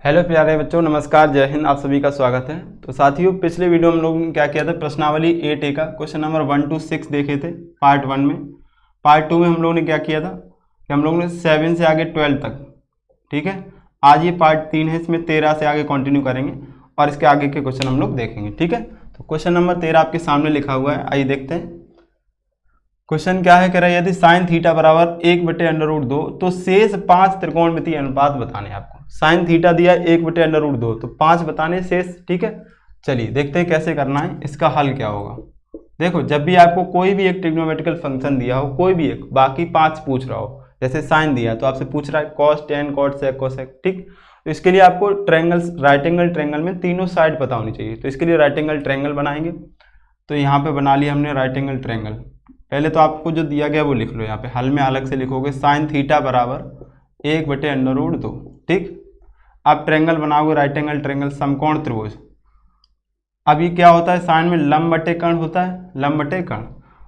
Hello प्यारे बच्चों, नमस्कार, जय हिंद। आप सभी का स्वागत है। तो साथियों, पिछले वीडियो में हम लोगों ने क्या किया था, प्रश्नावली 8A का क्वेश्चन नंबर 1 to 6 देखे थे पार्ट 1 में। पार्ट 2 में हम लोगों ने क्या किया था कि हम लोगों ने 7 से आगे 12 तक, ठीक है। आज ये पार्ट 3 है, इसमें 13 से आगे कंटिन्यू करेंगे और इसके आगे के क्वेश्चन हम लोग देखेंगे, ठीक है। तो क्वेश्चन नंबर 13 आपके सामने लिखा हुआ है, आइए देखते हैं। क्वेश्चन क्या है, कह रहा है यदि साइन थीटा बराबर 1/√2 तो शेष 5 त्रिकोणमितीय अनुपात बताने हैं आपको। साइन थीटा दिया 1/√2 तो 5 बताने शेष, ठीक है। चलिए देखते हैं कैसे करना है, इसका हल क्या होगा। देखो, जब भी आपको कोई भी एक ट्रिग्नोमेट्रिकल फंक्शन दिया हो, कोई भी एक, बाकी 5 पूछ रहा हो, जैसे साइन दिया तो आपसे पूछ रहा है cos, tan, cot, sec, cosec, ठीक। तो इसके लिए आपको ट्रायंगल्स, राइट एंगल ट्रायंगल में तीनों साइड पता होनी चाहिए। तो इसके लिए राइट एंगल ट्रायंगल बनाएंगे। तो यहाँ पे बना लिया हमने राइट एंगल ट्रायंगल। पहले तो आपको जो दिया गया वो लिख लो, यहाँ पे हल में अलग से लिखोगे साइन थीटा बराबर 1/√2, ठीक। आप ट्रायंगल बनाओगे, राइट एंगल ट्रायंगल, समकोण त्रिभुज। अब ये क्या होता है, साइन में लंब बटे कर्ण होता है, लंब बटे कर्ण।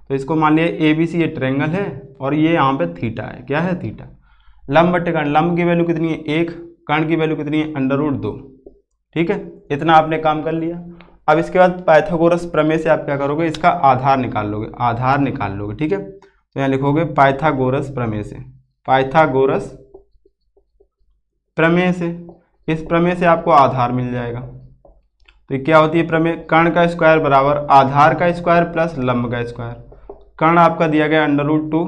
तो इसको मान लिया ABC ये ट्रायंगल है और ये यहाँ पे थीटा है, क्या है, थीटा। लंब बटे कर्ण, लंब की वैल्यू कितनी है 1, कर्ण की वैल्यू कितनी है √2, ठीक है। इतना आपने काम कर लिया। अब इसके बाद पाइथागोरस प्रमेय से आप क्या करोगे, इसका आधार निकाल लोगे, आधार निकाल लोगे, ठीक है। तो यहाँ लिखोगे पाइथागोरस प्रमेय से, पाइथागोरस प्रमेय से, इस प्रमेय से आपको आधार मिल जाएगा। तो ये क्या होती है प्रमेय, कर्ण का स्क्वायर बराबर आधार का स्क्वायर प्लस लंब का स्क्वायर। कर्ण आपका दिया गया √2,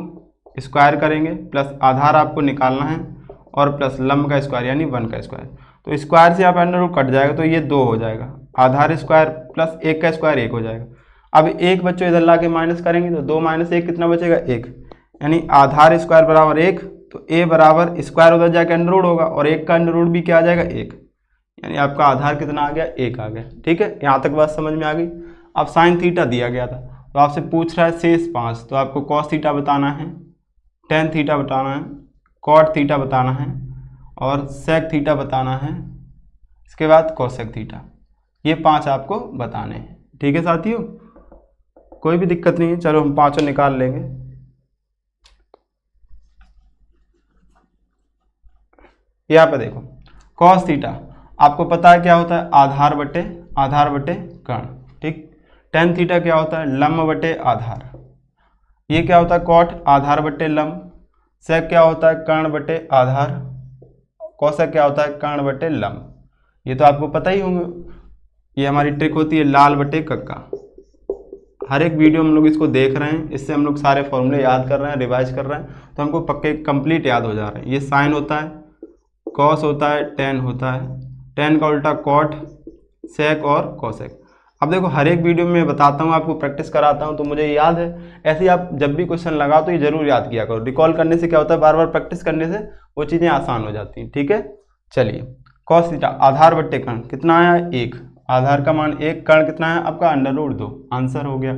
स्क्वायर करेंगे प्लस आधार आपको निकालना है और प्लस लंब का स्क्वायर यानी 1 का स्क्वायर। तो स्क्वायर से आप √2 कट जाएगा तो ये 2 हो जाएगा, आधार स्क्वायर प्लस 1 का स्क्वायर 1 हो जाएगा। अब एक बच्चों इधर ला के माइनस करेंगे तो 2 - 1 कितना बचेगा, 1, यानी आधार स्क्वायर बराबर 1। तो a बराबर स्क्वायर उधर जाके √2 होगा और 1 का √2 भी क्या आ जाएगा, 1, यानी आपका आधार कितना आ गया, 1 आ गया, ठीक है। यहाँ तक बात समझ में आ गई। अब साइन थीटा दिया गया था तो आपसे पूछ रहा है शेष 5, तो आपको कॉस थीटा बताना है, टेन थीटा बताना है, कॉट थीटा बताना है और सेक थीटा बताना है, इसके बाद कोसेक थीटा। ये 5 आपको बताने हैं, ठीक है साथियों। कोई भी दिक्कत नहीं है, चलो हम 5 निकाल लेंगे। यहाँ पे देखो, कॉस थीटा आपको पता है क्या होता है, आधार बटे कर्ण, ठीक। टेन थीटा क्या होता है, लंब बटे आधार। ये क्या होता है, कॉट आधार बटे लंब। सेक क्या होता है, कर्ण बटे आधार। कोसेक क्या होता है, कर्ण बटे लंब। ये तो आपको पता ही होंगे। ये हमारी ट्रिक होती है लाल बटे कक्का। हर एक वीडियो में हम लोग इसको देख रहे हैं, इससे हम लोग सारे फॉर्मूले याद कर रहे हैं, रिवाइज कर रहे हैं, तो हमको पक्के कंप्लीट याद हो जा रहे हैं। ये साइन होता है, कॉस होता है, टेन होता है, टेन का उल्टा कॉट, सेक और कोसेक। अब देखो, हर एक वीडियो में मैं बताता हूँ, आपको प्रैक्टिस कराता हूँ तो मुझे याद है। ऐसे ही आप जब भी क्वेश्चन लगाओ तो ये जरूर याद किया करो। रिकॉल करने से क्या होता है, बार बार प्रैक्टिस करने से वो चीज़ें आसान हो जाती हैं, ठीक है। चलिए, कॉस थीटा आधार बट्टे कर्ण कितना आया, 1, आधार का मान 1, कर्ण कितना है आपका √2, आंसर हो गया।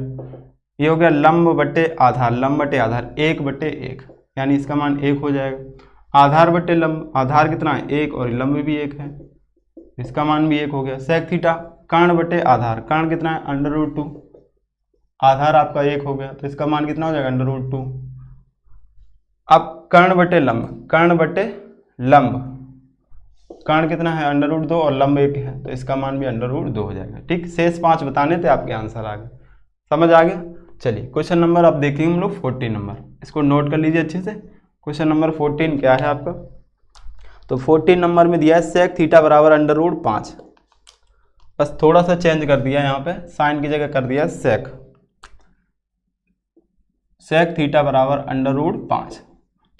ये हो गया लंब बट्टे आधार, लंब बटे आधार 1/1, यानी इसका मान 1 हो जाएगा। आधार बट्टे लंब, आधार कितना है 1 और लंब भी 1 है, इसका मान भी 1 हो गया। सेक थीटा कर्ण बटे आधार, कर्ण कितना है √2, आधार आपका 1 हो गया, तो इसका मान कितना हो जाएगा √2। अब कर्ण बटे लंब, कर्ण बटे लंब, कर्ण कितना है √2 और लंब 1 है, तो इसका मान भी √2 हो जाएगा, ठीक। शेष 5 बताने थे, आपके आंसर आ गए, समझ आ गया। चलिए क्वेश्चन नंबर अब देखेंगे हम लोग 14 नंबर, इसको नोट कर लीजिए अच्छे से। क्वेश्चन नंबर 14 क्या है आपका, तो 14 नंबर में दिया है सेक थीटा बराबर √5। बस थोड़ा सा चेंज कर दिया, यहाँ पे साइन की जगह कर दिया सेक, सेक थीटा बराबर √5।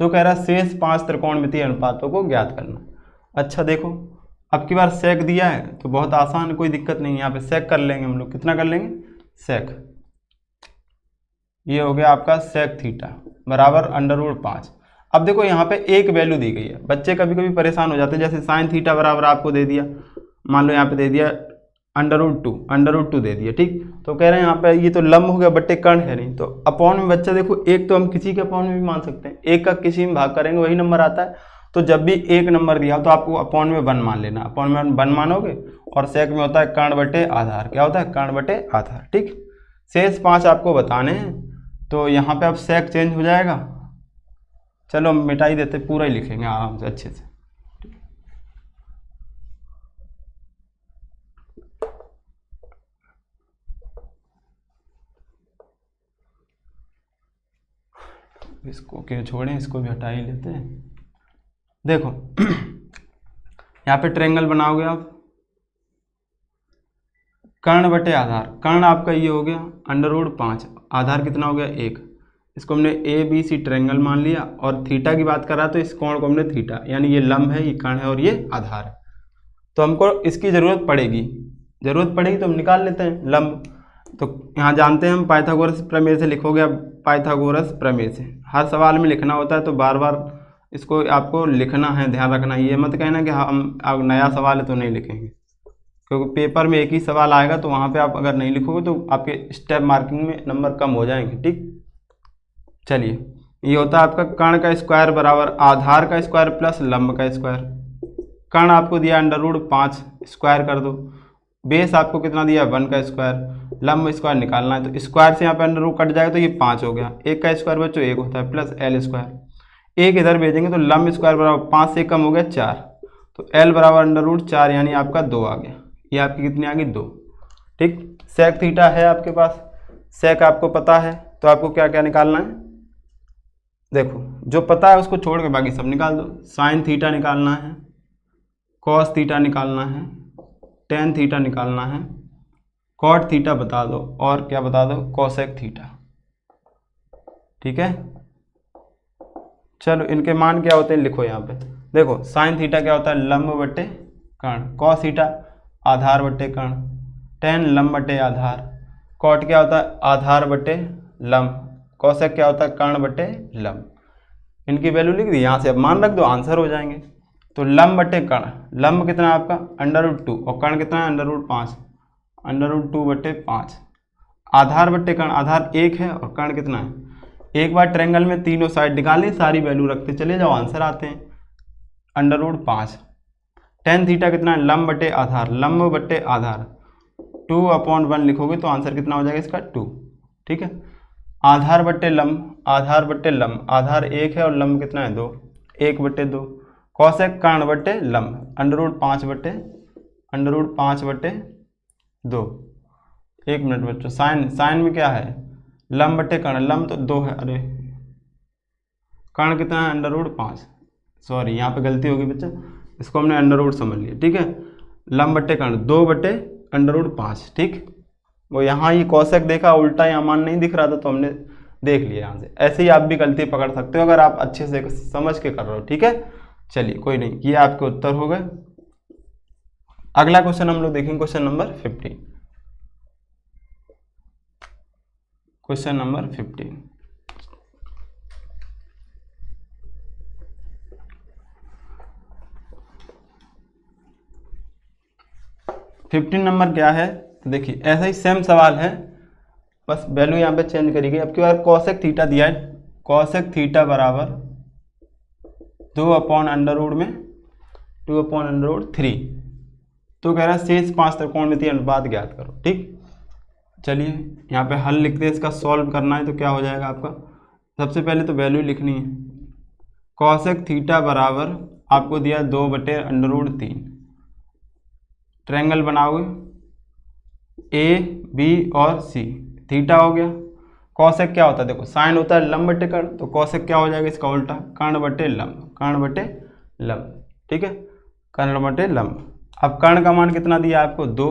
तो कह रहा है शेष 5 त्रिकोणमितीय अनुपातों को ज्ञात करना। अच्छा देखो, अब की बार सेक दिया है तो बहुत आसान है, कोई दिक्कत नहीं है। यहाँ पे सेक कर लेंगे हम लोग, कितना कर लेंगे, सेक। ये हो गया आपका सेक थीटा बराबर √5। अब देखो यहाँ पे एक वैल्यू दी गई है, बच्चे कभी कभी परेशान हो जाते हैं। जैसे साइन थीटा बराबर आपको दे दिया, मान लो यहाँ पे दे दिया √2 दे दिया, ठीक। तो कह रहे हैं यहाँ पे ये तो लंब हो गया बट्टे कर्ण है नहीं, तो अपॉन में बच्चा देखो, एक तो हम किसी के अपॉन में भी मान सकते हैं, एक का किसी में भाग करेंगे वही नंबर आता है। तो जब भी एक नंबर दिया तो आपको अपॉन में 1 मान लेना, अपॉन में 1 मानोगे। और सेक में होता है कर्ण बटे आधार, क्या होता है, कर्ण बटे आधार, ठीक। शेष 5 आपको बताने हैं, तो यहाँ पे अब सेक चेंज हो जाएगा। चलो हम मिटा ही देते, पूरा ही लिखेंगे आराम से अच्छे से। इसको क्यों छोड़ें, इसको भी हटा ही लेते हैं। देखो यहाँ पे ट्रायंगल बनाओगे आप, कर्ण बटे आधार, कर्ण आपका ये हो गया √5, आधार कितना हो गया 1। इसको हमने ABC ट्रायंगल मान लिया, और थीटा की बात कर रहा तो इस कोण को हमने थीटा, यानी ये लंब है, ये कर्ण है और ये आधार है। तो हमको इसकी ज़रूरत पड़ेगी तो हम निकाल लेते हैं लंब। तो यहाँ जानते हैं हम पाइथागोरस प्रमेय से लिखोगे, अब पाइथागोरस प्रमेय से हर सवाल में लिखना होता है, तो बार बार इसको आपको लिखना है, ध्यान रखना। ये मत कहना कि हम अब नया सवाल है तो नहीं लिखेंगे, क्योंकि पेपर में एक ही सवाल आएगा, तो वहाँ पे आप अगर नहीं लिखोगे तो आपके स्टेप मार्किंग में नंबर कम हो जाएंगे। ठीक, चलिए ये होता है आपका कर्ण का स्क्वायर बराबर आधार का स्क्वायर प्लस लंब का स्क्वायर। कर्ण आपको दिया √5, स्क्वायर कर दो। बेस आपको कितना दिया 1 का स्क्वायर, लंब स्क्वायर निकालना है, तो स्क्वायर से यहाँ पे अंडर रूट कट जाएगा तो ये 5 हो गया। 1 का स्क्वायर बच्चों 1 होता है, प्लस L स्क्वायर। 1 इधर भेजेंगे तो लंब स्क्वायर बराबर 5 से कम हो गया 4, तो L बराबर √4, यानी आपका 2 आ गया। ये आपकी कितनी आ गई 2। ठीक, सेक थीटा है आपके पास, सेक आपको पता है, तो आपको क्या क्या निकालना है, देखो जो पता है उसको छोड़ के बाकी सब निकाल दो। साइन थीटा निकालना है, कॉस थीटा निकालना है, टेन थीटा निकालना है, कॉट थीटा बता दो, और क्या बता दो, कोसेक थीटा। ठीक है, चलो इनके मान क्या होते हैं लिखो यहाँ पे। देखो साइन थीटा क्या होता है, लंब बटे कर्ण। कॉस थीटा आधार बटे कर्ण। टेन लंब बटे आधार। कॉट क्या होता है, आधार बटे लंब। कोसेक क्या होता है, कर्ण बटे लंब। इनकी वैल्यू लिख दी, यहाँ से अब मान रख दो, आंसर हो जाएंगे। तो लंब बटे कर्ण, लंब कितना है आपका √2, और कर्ण कितना है √5, √2 बटे 5। आधार बटे कर्ण, आधार 1 है और कर्ण कितना है। एक बार ट्रायंगल में तीनों साइड निकालें, सारी वैल्यू रखते चले जाओ, आंसर आते हैं √5। टेन थीटा कितना है, लंब बटे आधार, लंब बटे आधार 2/1 लिखोगे तो आंसर कितना हो जाएगा इसका 2। ठीक है, आधार बटे लंब, आधार बटे लंब, आधार 1 है और लंब कितना है 2, 1 बटे 2। कौशिक कर्ण बटे लंब, √5 बटे 2। 1 मिनट बच्चों, साइन, साइन में क्या है, लंब बटे कर्ण, लंब तो 2 है, अरे कर्ण कितना है √5, सॉरी यहाँ पे गलती होगी बच्चा, इसको हमने √ समझ लिया। ठीक है, लंब बटे कर्ण 2 बटे √5। ठीक, वो यहाँ ही कौशिक देखा उल्टा, यहाँ मान नहीं दिख रहा था तो हमने देख लिया यहाँ से। ऐसे ही आप भी गलती पकड़ सकते हो अगर आप अच्छे से समझ के कर रहे हो। ठीक है, चलिए कोई नहीं, ये आपके उत्तर हो गए। अगला क्वेश्चन हम लोग देखेंगे, question number 15। Question number 15, number क्या है, देखिए ऐसा ही सेम सवाल है, बस वैल्यू यहाँ पे चेंज करी गई। अब की बार कौशिक थीटा दिया है, कौशिक थीटा बराबर 2/√3, तो कह रहा है शेष 5 त्रिकोणमितीय अनुपात ज्ञात करो। ठीक, चलिए यहाँ पे हल लिखते हैं, इसका सॉल्व करना है तो क्या हो जाएगा आपका, सबसे पहले तो वैल्यू लिखनी है। कौशिक थीटा बराबर आपको दिया 2/√3, ट्रायंगल बनाओगे A, B और C, थीटा हो गया। कौशिक क्या होता है, देखो साइन होता है लंब बटे कर्ण, तो कौशिक क्या हो जाएगा इसका उल्टा, कर्ण बटे लंब, कर्ण बटे लंब। ठीक है, कर्ण बटे लंब। अब कर्ण का मान कितना दिया आपको 2,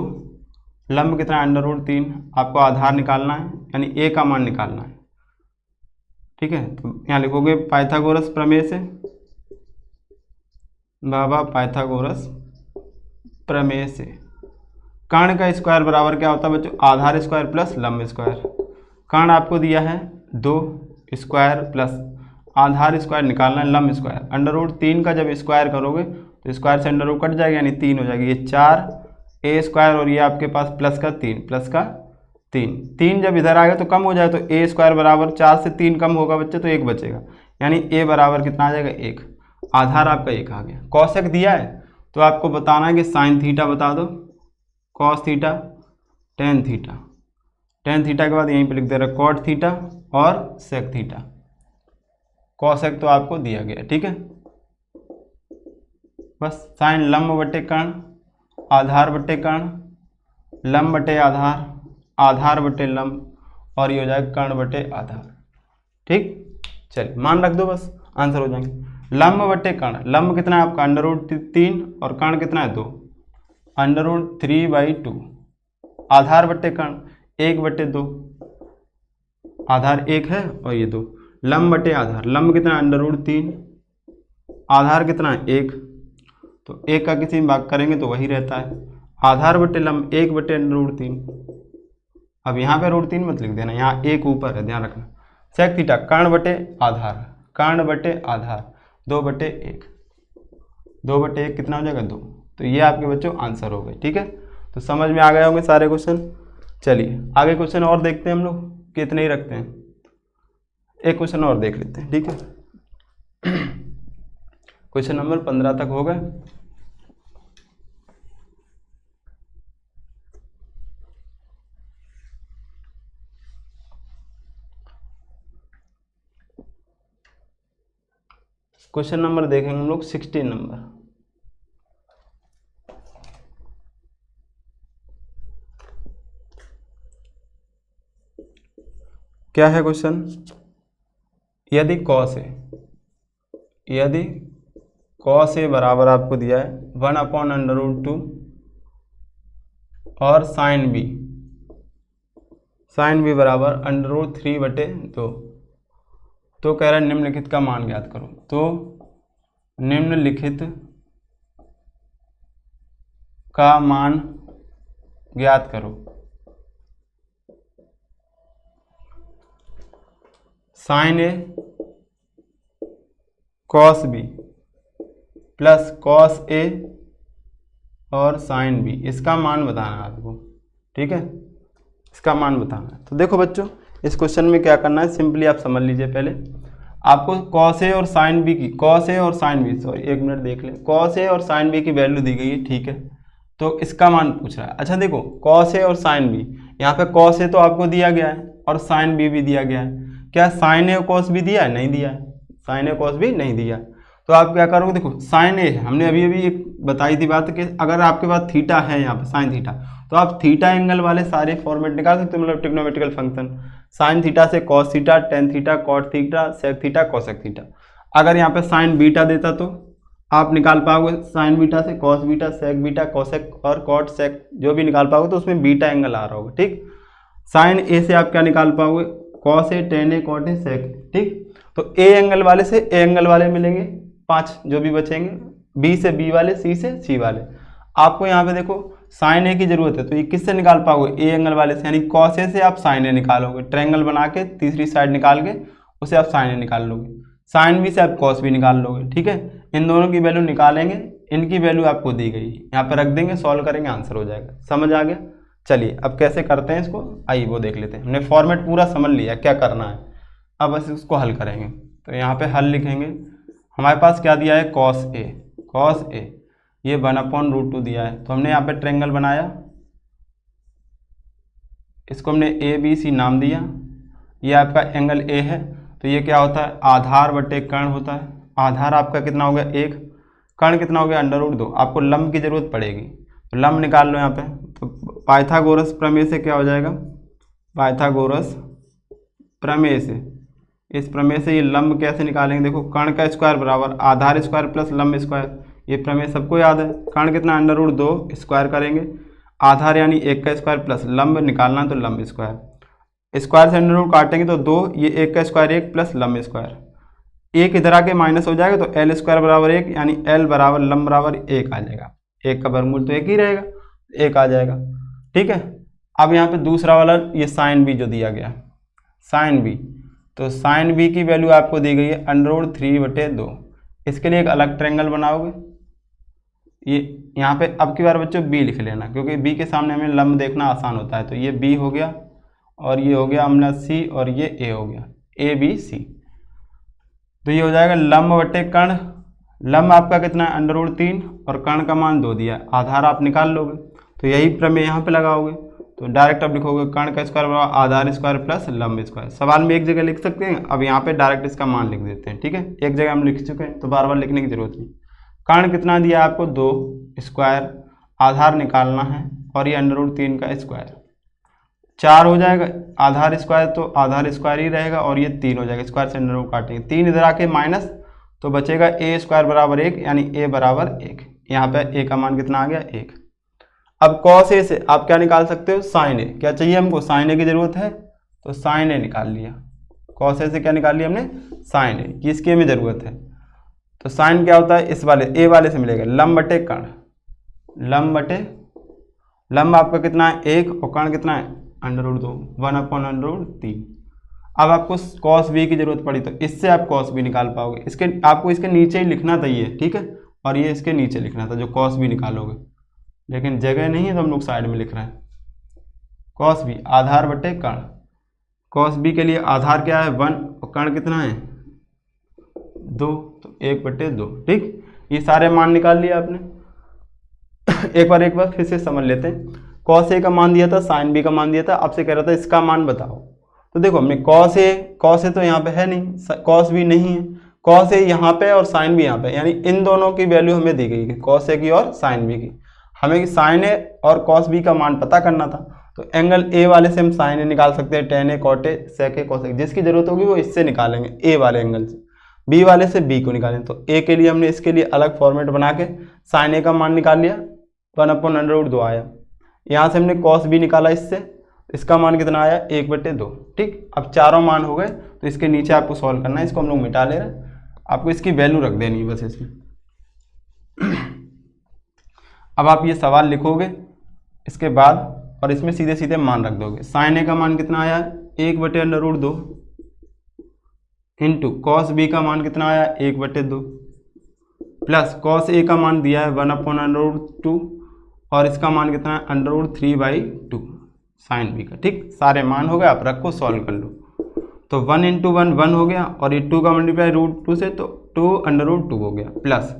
लंब कितना √3, आपको आधार निकालना है, यानी A का मान निकालना है। ठीक है, तो यहाँ लिखोगे पाइथागोरस प्रमेय से, बाबा पाइथागोरस प्रमेय से कर्ण का स्क्वायर बराबर क्या होता है बच्चों, आधार स्क्वायर प्लस लंब स्क्वायर। कर्ण आपको दिया है 2, स्क्वायर प्लस आधार स्क्वायर निकालना है, लंब स्क्वायर। √3 का जब स्क्वायर करोगे तो स्क्वायर से √ कट जाएगा, यानी 3 हो जाएगी। ये 4A स्क्वायर और ये आपके पास प्लस का 3, 3 जब इधर आएगा तो कम हो जाए, तो A स्क्वायर बराबर 4 से 3 कम होगा बच्चे तो 1 बचेगा, यानी A बराबर कितना आ जाएगा 1। आधार आपका 1 आ गया। कौशिक दिया है तो आपको बताना है कि साइन थीटा बता दो, cos theta, tan theta. Tan theta के बाद यहीं पे लिख दे रहा कॉट थीटा और सेक थीटा। कौशिक तो आपको दिया गया। ठीक है, बस साइन लंब बटे कर्ण, आधार बटे कर्ण, लंब बटे आधार, आधार बटे लंब, और ये हो जाएगा कर्ण बटे आधार। ठीक, चलिए मान रख दो बस, आंसर हो जाएंगे। लंब बटे कर्ण, लंब कितना है आपका √3 और कर्ण कितना है 2, √3/2। आधार बटे कर्ण 1/2, आधार 1 है और ये 2। लंब बटे आधार, लंब कितना है √3, आधार कितना है 1, तो 1 का किसी में भाग करेंगे तो वही रहता है। आधार बटे लंब 1/√3। अब यहाँ पे √3 मत लिख देना, यहाँ 1 ऊपर है, ध्यान रखना। सेक थीटा कर्ण बटे आधार, कर्ण बटे आधार 2/1, 2/1 कितना हो जाएगा 2। तो ये आपके बच्चों आंसर हो गए। ठीक है, तो समझ में आ गए होंगे सारे क्वेश्चन। चलिए आगे क्वेश्चन और देखते हैं हम लोग, कितने ही रखते हैं, एक क्वेश्चन और देख लेते हैं। ठीक है, क्वेश्चन नंबर 15 तक हो गए। क्वेश्चन नंबर देखेंगे हम लोग 16 नंबर। क्या है क्वेश्चन, यदि कॉस ए, यदि कॉस ए बराबर आपको दिया है 1/√2 और साइन बी, साइन बी बराबर √3/2, तो कह रहा है निम्नलिखित का मान ज्ञात करो। तो निम्नलिखित का मान ज्ञात करो। Sign A cos B plus cos A और साइन बी, इसका मान बताना है आपको। ठीक है, इसका मान बताना है। तो देखो बच्चों, इस क्वेश्चन में क्या करना है, सिंपली आप समझ लीजिए। पहले आपको कॉस ए और साइन बी की, कॉस ए और साइन बी, सॉरी एक मिनट देख ले, कॉस ए और साइन बी की वैल्यू दी गई है। ठीक है, तो इसका मान पूछ रहा है। अच्छा देखो, कॉस ए और साइन बी, यहाँ पे कॉस ए तो आपको दिया गया है और साइन बी भी दिया गया है। क्या साइन ए और कॉस भी दिया है? नहीं दिया है, साइन ए कॉस भी नहीं दिया। तो आप क्या करोगे, देखो साइन ए है, हमने अभी अभी एक बताई थी बात कि अगर आपके पास थीटा है यहाँ पे साइन थीटा, तो आप थीटा एंगल वाले सारे फॉर्मेट निकाल सकते हो, मतलब ट्रिग्नोमेट्रिकल फंक्शन। साइन थीटा से cos theta, tan theta, cot theta, sec theta, cosec theta. अगर यहाँ पे साइन बीटा देता तो आप निकाल पाओगे साइन बीटा से कॉस बीटा, सेक बीटा, कोसेक और कॉट सेक, जो भी निकाल पाओगे तो उसमें बीटा एंगल आ रहा होगा। ठीक, साइन ए से आप क्या निकाल पाओगे, cos A, tan A, cot A, sec. ठीक, तो ए एंगल वाले से ए एंगल वाले मिलेंगे 5 जो भी बचेंगे, बी से बी वाले, सी से सी वाले। आपको यहाँ पे देखो साइन ए की जरूरत है, तो ये किससे निकाल पाओगे, ए एंगल वाले से, यानी कॉस ए से आप साइन ए निकालोगे, ट्रायंगल बना के तीसरी साइड निकाल के उसे आप साइन ए निकाल लोगे। साइन बी से आप कॉस बी निकाल लोगे। ठीक है, इन दोनों की वैल्यू निकालेंगे, इनकी वैल्यू आपको दी गई है, यहाँ पे रख देंगे, सॉल्व करेंगे, आंसर हो जाएगा। समझ आ गया? चलिए अब कैसे करते हैं इसको, आइए वो देख लेते हैं। हमने फॉर्मेट पूरा समझ लिया क्या करना है, अब बस इसको हल करेंगे। तो यहाँ पे हल लिखेंगे, हमारे पास क्या दिया है, कॉस ए, कॉस ए ये 1/√2 दिया है। तो हमने यहाँ पे ट्रायंगल बनाया, इसको हमने ए बी सी नाम दिया, ये आपका एंगल ए है। तो ये क्या होता है, आधार बटे कर्ण होता है। आधार आपका कितना हो गया 1, कर्ण कितना हो गया √2। आपको लंब की जरूरत पड़ेगी, तो लंब निकाल लो यहाँ पे। तो पाइथागोरस प्रमेय से क्या हो जाएगा, पाइथागोरस प्रमेय से, इस प्रमेय से ये लंब कैसे निकालेंगे, देखो कर्ण का स्क्वायर बराबर आधार स्क्वायर प्लस लंब स्क्वायर, ये प्रमेय सबको याद है। कर्ण कितना √2 स्क्वायर करेंगे, आधार यानी 1 का स्क्वायर प्लस लंब निकालना तो लंब स्क्वायर, स्क्वायर से √2 काटेंगे तो 2, ये 1 का स्क्वायर 1 प्लस लंब स्क्वायर, 1 इधर आके माइनस हो जाएगा तो एल स्क्वायर बराबर 1, यानी एल बराबर लंब बराबर 1 आ जाएगा। 1 का वर्गमूल तो 1 ही रहेगा, 1 आ जाएगा। ठीक है, अब यहाँ पे दूसरा वाला ये साइन बी जो दिया गया, साइन बी, तो साइन बी की वैल्यू आपको दी गई है √3/2। इसके लिए एक अलग ट्रायंगल बनाओगे, ये यहाँ पे अब की बार बच्चों बी लिख लेना, क्योंकि बी के सामने हमें लंब देखना आसान होता है। तो ये बी हो गया और ये हो गया हमने सी और ये ए हो गया, ए बी सी। तो ये हो जाएगा लंब बटे कर्ण, लंब आपका कितना है √3 और कर्ण का मान 2 दिया, आधार आप निकाल लोगे। तो यही प्रमेय यहाँ पे लगाओगे, तो डायरेक्ट आप लिखोगे कर्ण का स्क्वायर बराबर आधार स्क्वायर प्लस लंब स्क्वायर। सवाल में एक जगह लिख सकते हैं, अब यहाँ पे डायरेक्ट इसका मान लिख देते हैं। ठीक है, एक जगह हम लिख चुके हैं तो बार बार लिखने की जरूरत नहीं। कर्ण कितना दिया आपको 2 स्क्वायर, आधार निकालना है और ये √3 का स्क्वायर। 4 हो जाएगा, आधार स्क्वायर तो आधार स्क्वायर ही रहेगा और ये 3 हो जाएगा, स्क्वायर से अंडर रूट काटेंगे, 3 इधर आके माइनस, तो बचेगा ए स्क्वायर बराबर 1, यानी ए बराबर 1। यहाँ पे ए का मान कितना आ गया 1। अब कॉस ए से आप क्या निकाल सकते हो, साइन ए। क्या चाहिए हमको, साइन ए की जरूरत है, तो साइन ए निकाल लिया। कॉस ए से क्या निकाल लिया हमने, साइन ए, किसके में जरूरत है। तो साइन क्या होता है, इस वाले ए वाले से मिलेगा लंब बटे कर्ण, लंब आपका कितना है 1 और कर्ण कितना है अंडर रूट 2, 1/√3। अब आपको कॉस बी की जरूरत पड़ी तो इससे आप कॉस बी निकाल पाओगे। इसके आपको इसके नीचे ही लिखना था ये, ठीक है, और ये इसके नीचे लिखना था जो कॉस बी निकालोगे, लेकिन जगह नहीं है तो हम लोग साइड में लिख रहे हैं। कॉस बी आधार बटे कर्ण, कॉस बी के लिए आधार क्या है 1 और कर्ण कितना है 2, तो 1/2। ठीक, ये सारे मान निकाल लिया आपने। एक बार फिर से समझ लेते हैं। कॉस ए का मान दिया था, साइन बी का मान दिया था, आपसे कह रहा था इसका मान बताओ। तो देखो हमने कॉस ए तो यहाँ पे है नहीं, कॉस बी नहीं है, कॉस ए यहाँ पे और साइन बी यहाँ पे, यानी इन दोनों की वैल्यू हमें दी गई है, कॉस ए की और साइन बी की। हमें साइन ए और कॉस बी का मान पता करना था, तो एंगल ए वाले से हम साइन ए निकाल सकते हैं, tan A cot A sec A cos A, जिसकी जरूरत होगी वो इससे निकालेंगे, ए वाले एंगल से। बी वाले से बी को निकालें, तो ए के लिए हमने इसके लिए अलग फॉर्मेट बना के साइन ए का मान निकाल लिया, 1/√2 आया। यहाँ से हमने कॉस बी निकाला, इससे इसका मान कितना आया 1/2। ठीक, अब चारों मान हो गए, तो इसके नीचे आपको सॉल्व करना है, इसको हम लोग मिटा ले रहे हैं, आपको इसकी वैल्यू रख देनी है बस इसमें। अब आप ये सवाल लिखोगे इसके बाद और इसमें सीधे सीधे मान रख दोगे। साइन ए का मान कितना आया 1/√2 इंटू कॉस बी का मान कितना आया 1/2 प्लस कॉस ए का मान दिया है 1/√2 और इसका मान कितना है √3/2 साइन बी का। ठीक, सारे मान हो गए, आप रखो सॉल्व कर लो। तो 1 × 1 1 हो गया, और ये 2 का मल्टीप्लाई √2 से तो 2/2 हो गया, प्लस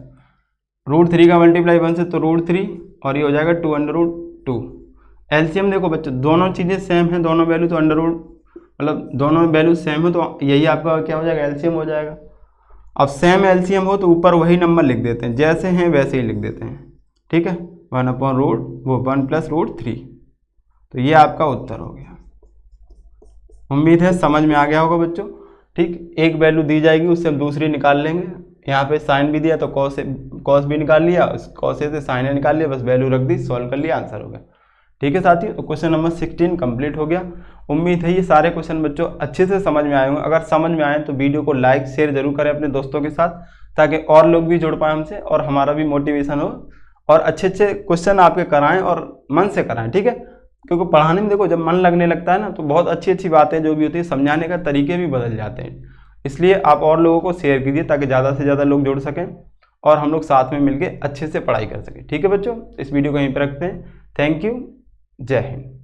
√3 का मल्टीप्लाई 1 से तो √3, और ये हो जाएगा 2/2। एलसीएम देखो बच्चों, दोनों चीज़ें सेम हैं, दोनों वैल्यू तो मतलब दोनों वैल्यू सेम है, तो यही आपका क्या हो जाएगा एलसीएम हो जाएगा। अब सेम एलसीएम हो तो ऊपर वही नंबर लिख देते हैं, जैसे हैं वैसे ही लिख देते हैं। ठीक है, 1 + √3, तो ये आपका उत्तर हो गया। उम्मीद है समझ में आ गया होगा बच्चों। ठीक, एक वैल्यू दी जाएगी, उससे हम दूसरी निकाल लेंगे। यहाँ पे साइन भी दिया तो कॉस भी निकाल लिया, कॉस ए से साइन ए निकाल लिया, बस वैल्यू रख दी, सॉल्व कर लिया, आंसर हो गया। ठीक है साथियों, तो क्वेश्चन नंबर 16 कंप्लीट हो गया। उम्मीद है ये सारे क्वेश्चन बच्चों अच्छे से समझ में आए होंगे। अगर समझ में आए तो वीडियो को लाइक शेयर जरूर करें अपने दोस्तों के साथ, ताकि और लोग भी जुड़ पाए हमसे और हमारा भी मोटिवेशन हो, और अच्छे अच्छे क्वेश्चन आपके कराएं और मन से कराएं। ठीक है, क्योंकि पढ़ाने में देखो जब मन लगने लगता है ना, तो बहुत अच्छी अच्छी बातें जो भी होती है, समझाने का तरीके भी बदल जाते हैं। इसलिए आप और लोगों को शेयर कीजिए, ताकि ज़्यादा से ज़्यादा लोग जुड़ सकें और हम लोग साथ में मिलकर अच्छे से पढ़ाई कर सकें। ठीक है बच्चों, इस वीडियो को यहीं पर रखते हैं। थैंक यू, जय हिंद।